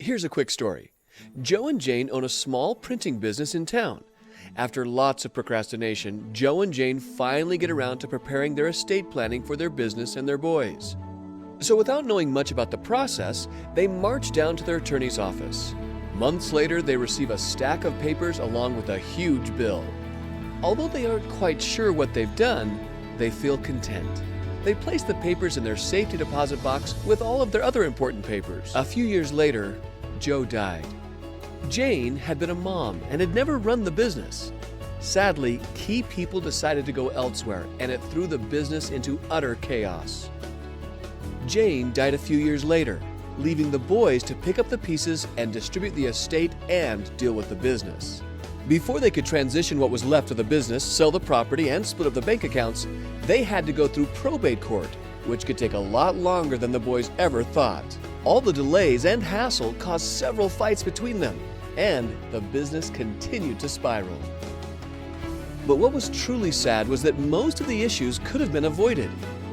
Here's a quick story. Joe and Jane own a small printing business in town. After lots of procrastination, Joe and Jane finally get around to preparing their estate planning for their business and their boys. So without knowing much about the process, they march down to their attorney's office. Months later, they receive a stack of papers along with a huge bill. Although they aren't quite sure what they've done, they feel content. They place the papers in their safety deposit box with all of their other important papers. A few years later, Joe died. Jane had been a mom and had never run the business. Sadly, key people decided to go elsewhere, and it threw the business into utter chaos. Jane died a few years later, leaving the boys to pick up the pieces and distribute the estate and deal with the business. Before they could transition what was left of the business, sell the property, and split up the bank accounts, they had to go through probate court, which could take a lot longer than the boys ever thought. All the delays and hassle caused several fights between them, and the business continued to spiral. But what was truly sad was that most of the issues could have been avoided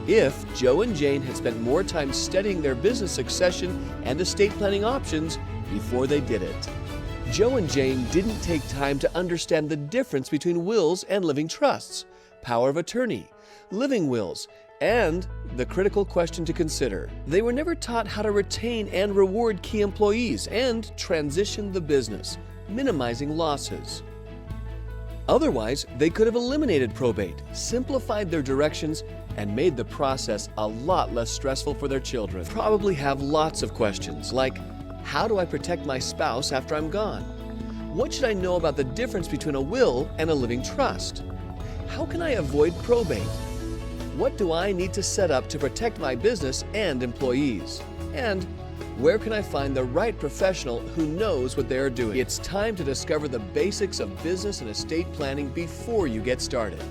if Joe and Jane had spent more time studying their business succession and estate planning options before they did it. Joe and Jane didn't take time to understand the difference between wills and living trusts, power of attorney, living wills, and the critical question to consider. They were never taught how to retain and reward key employees and transition the business, minimizing losses. Otherwise, they could have eliminated probate, simplified their directions, and made the process a lot less stressful for their children. Probably have lots of questions like, how do I protect my spouse after I'm gone? What should I know about the difference between a will and a living trust? How can I avoid probate? What do I need to set up to protect my business and employees? And where can I find the right professional who knows what they are doing? It's time to discover the basics of business and estate planning before you get started.